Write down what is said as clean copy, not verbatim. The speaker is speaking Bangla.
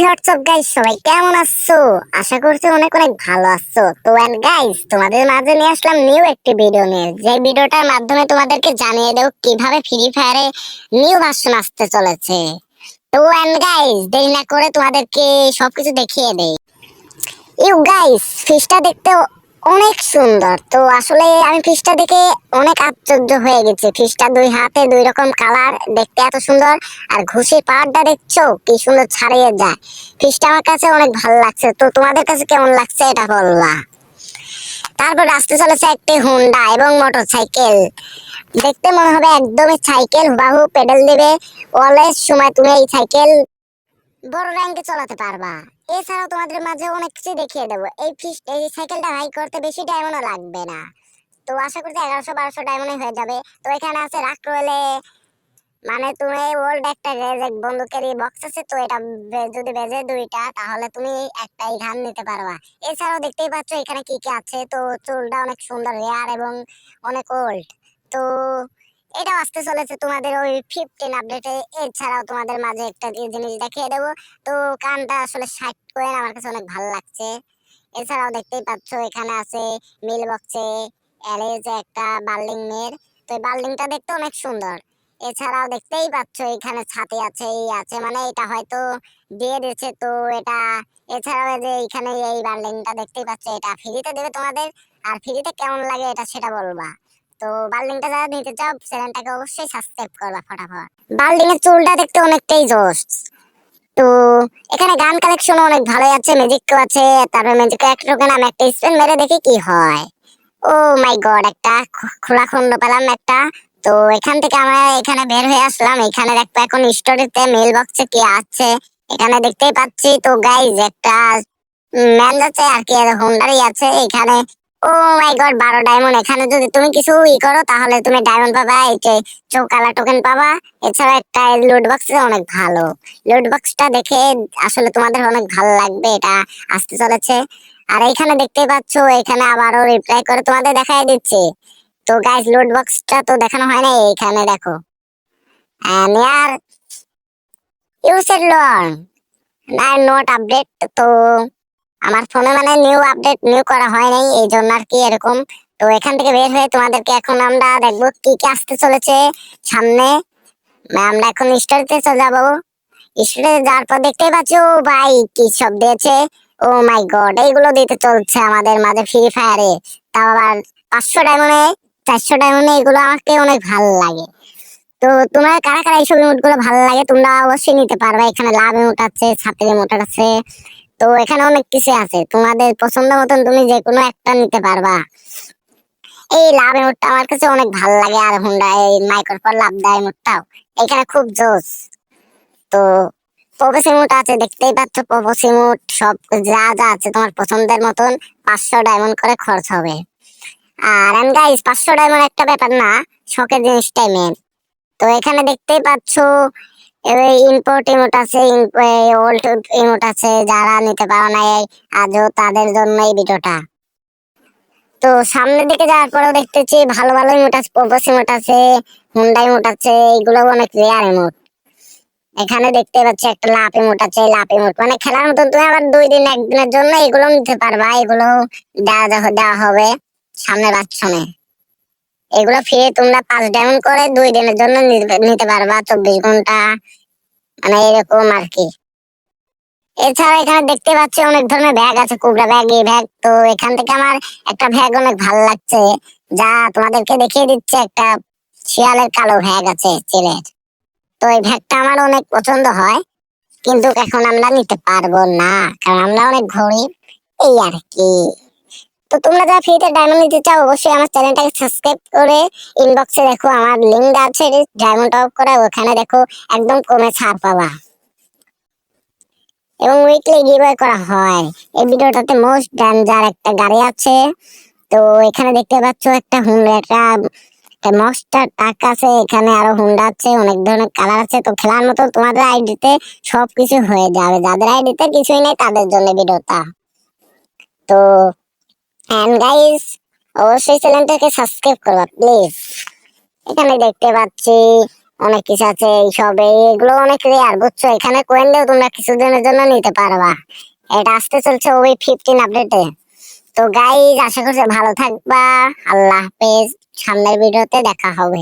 হোয়াটসঅ্যাপ গাইস, সবাই কেমন আছো? আশা করছি অনেক অনেক ভালো আছো। তো এন্ড গাইস, তোমাদের মাঝে নিয়ে আসলাম নিউ একটি ভিডিও নিয়ে, যে ভিডিওটার মাধ্যমে তোমাদেরকে জানিয়ে দেব কিভাবে ফ্রি ফায়ারে নিউ ভার্সন আসতে চলেছে। তো এন্ড গাইস, দেরি না করে তোমাদেরকে সবকিছু দেখিয়ে দেই। ইউ গাইস, ফিশটা দেখতে অনেক সুন্দর। তো আসলে আমি ফিশটা দেখে অনেক আশ্চর্য হয়ে গেছি। ফিশটা দুই হাতে দুই রকম কালার, দেখতে এত সুন্দর। আর ঘুষির পাহাড়টা দেখছো কি সুন্দর ছাড়িয়ে যায়। ফিশটা আমার কাছে অনেক ভালো লাগছে। তো তোমাদের কাছে কেমন লাগছে এটা বলবা। তারপর রাস্তা চলেছে একটি হুন্ডা এবং মোটরসাইকেল। দেখতে মনে হবে একদমই সাইকেল, হুবাহু পেডেল দিবে। অলওয়েজ সময় তুমি এই সাইকেল বড় র্যাঙ্কে চালাতে পারবা। এছাড়াও তোমাদের মাঝে অনেক কিছু দেখিয়ে দেবো। এই সাইকেলটা হাই করতে বেশি ডায়মন্ডও লাগবে না। তো আশা করছি 1100-1200 ডায়মন্ডে হয়ে যাবে। তো এখানে আছে রাক রয়েলে, মানে তুমি ওল্ড একটা রেজেক বন্দুকেরই বক্স আছে। তো এটা যদি বেজে দুইটা, তাহলে তুমি একটাই গান নিতে পারবা। এছাড়াও দেখতেই পাচ্ছ এখানে কি কি আছে। তো চুলটা অনেক সুন্দর, হেয়ার এবং অনেক ওল্ড। তো এটাও আসতে চলেছে তোমাদের ওই 15 আপডেটে। এছাড়াও তোমাদের মাঝে একটা জিনিস দেখিয়ে দেবো। তো কানটা আসলে 60 কয়েন, আমার কাছে অনেক ভালো লাগছে। এছাড়াও দেখতেই পাচ্ছ এখানে আছে মিল বক্সে এলএজ একটা বার্লিং মেয়ের। তো এই বার্লিংটা দেখতে অনেক সুন্দর। এছাড়াও দেখতেই পাচ্ছ এখানে ছাতি আছে, এই আছে, মানে এটা হয়তো দিয়ে দিচ্ছে। তো এটা এছাড়াও এই যে এখানে এই বার্লিংটা দেখতেই পাচ্ছ, এটা ফ্রিতে দেবে তোমাদের। আর ফ্রিতে কেমন লাগে এটা সেটা বলবা। তো বার্লিংটা যারা নিতে চাও চ্যানেলটাকে অবশ্যই সাবস্ক্রাইব করবা ফটাফট। বার্লিং এর চুলটা দেখতে অনেকটাই জোস। তো এখানে গান কালেকশন অনেক ভালোই আছে, ম্যাজিকও আছে। তারপর ম্যাজিক এক টোকেন আমি একটা স্পেন মেরে দেখি কি হয়। ও মাই গড, একটা খোলা খন্ড পেলাম একটা। তো এখান থেকে আমরা এখানে বের হয়ে আসলাম। এখানে দেখবো এখন স্টোরিতে মেল বক্সে কি আছে এখানে দেখতেই পাচ্ছি। তো গাইজ একটা ম্যান যাচ্ছে আর কি, হোন্ডারই আছে এখানে। ও মাই গড, 12 ডায়মন্ড। এখানে যদি তুমি কিছু করো তাহলে তুমি ডায়মন্ড পাবা, এই যে চৌকালা টোকেন পাবা। এছাড়া একটা লুট বক্স অনেক ভালো। লুট বক্সটা দেখে আসলে তোমাদের অনেক ভালো লাগবে, এটা আসতে চলেছে। আর এখানে দেখতেই পাচ্ছ এখানে আবারও রিপ্লাই করে তোমাদের দেখাই দিচ্ছি। তো গাইস, লুট বক্সটা তো দেখানো হয় না, এখানে দেখো। Near used lawn not update. তো আমার ফোনে মানে নিউ আপডেট নিউ করা হয় নাই, এই জন্য আর কি এরকম। তো এখান থেকে বের হয়ে তোমাদেরকে এখন আমরা দেখবো কি কি আসতে চলেছে সামনে। আমরা এখন স্টোরিতে চলে যাবো। স্টোরিতে যাওয়ার পর দেখতেই পাচ্ছ ভাই কি সব দিয়েছে। ও মাই গড, এইগুলো দিতে চলছে আমাদের মাঝে ফ্রি ফায়ারে। তাও আবার 500 ডায়মন্ডে, 400 ডায়মন্ডে। এগুলো আমাকে অনেক ভালো লাগে। তো তোমার কারা কারা এইসব ইমোট গুলো ভালো লাগে তোমরা অবশ্যই নিতে পারবে। এখানে লাভ ইমোট আছে, ছাত্রী ইমোট আছে। তো এখানে অনেক কিছু আছে, তোমাদের পছন্দ মতন তুমি যে কোনো একটা নিতে পারবা। এই লাভ ইমোটটা আমার কাছে অনেক ভালো লাগে। আর হুন্ডা এই মাইক্রোর পর লাভ দেয় ইমোটটাও এখানে খুব জোস। তো পপো সিমুট আছে, দেখতেই পাচ্ছ পপো সিমুট। সব যা যা আছে তোমার পছন্দের মতন 500 ডায়মন্ড করে খরচ হবে। আর গাইস, 500 ডায়মন্ড একটা ব্যাপার না, শখের জিনিসটাই মেন। তো এখানে দেখতেই পাচ্ছ ইম্পোর্ট ইমোট আছে, ওল্ড ইমোট আছে। যারা নিতে পারো না আজও, তাদের জন্য এই ভিডিওটা। তো সামনের দিকে যাওয়ার পরেও দেখতেছি ভালো ভালো ইমোট আছে, পপো ইমোট আছে, হুন্ডা ইমোট আছে। এগুলো অনেক রেয়ার ইমোট। এখানে দেখতে পাচ্ছি একটা লাভ ইমোট আছে। লাভ ইমোট মানে খেলার মতন, তুমি আবার 2 দিন 1 দিনের জন্য এগুলো নিতে পারবা। এগুলো দেওয়া হবে সামনের বাচ্চনে। এগুলো ফ্রি, তোমরা 5 ডায়মন্ড করে 2 দিনের জন্য নিতে পারবা, 24 ঘন্টা, মানে এরকম আর কি। এছাড়া এখানে দেখতে পাচ্ছি অনেক ধরনের ব্যাগ আছে, কোবরা ব্যাগ, এই ব্যাগ। তো এখান থেকে আমার একটা ব্যাগ অনেক ভালো লাগছে, যা তোমাদেরকে দেখিয়ে দিচ্ছে। একটা শিয়ালের কালো ব্যাগ আছে চিলের। তো এই ব্যাগটা আমার অনেক পছন্দ হয়, কিন্তু এখন আমরা নিতে পারবো না, কারণ আমরা অনেক গরিব, এই আর কি। তো তোমরা যারা ফ্রিতে ডায়মন্ড নিতে চাও অবশ্যই আমার চ্যানেলটাকে সাবস্ক্রাইব করে ইনবক্সে দেখো, আমার লিঙ্ক আছে ডায়মন্ড টপ করা, ওখানে দেখো একদম কমে ছাড় পাবা। এবং উইকলি গিভওয়ে করা হয়। এই ভিডিওটাতে মোস্ট ডেঞ্জার একটা গাড়ি আছে। তো এখানে দেখতে পাচ্ছ একটা হুন্ডা, একটা মস্টার ট্রাক আছে। এখানে আরো হুন্ডা আছে, অনেক ধরনের কালার আছে। তো খেলার মতো তোমাদের আইডিতে সবকিছু হয়ে যাবে, যাদের আইডিতে কিছুই নেই তাদের জন্য ভিডিওটা। তো এন্ড গাইস, অবশ্যই চ্যানেলটাকে সাবস্ক্রাইব করবা প্লিজ। এখানে দেখতে পাচ্ছি অনেক কিছু আছে এইসব এগুলো অনেক রেয়ার বুঝছো, এখানে কয়েন দিয়েও তোমরা কিছুদিনের জন্য নিতে পারবা। এটা আসতে চলছে ওই 15 আপডেটে। তো গাইজ আশা করছি ভালো থাকবা। আল্লাহ হাফেজ, সামনের ভিডিওতে দেখা হবে।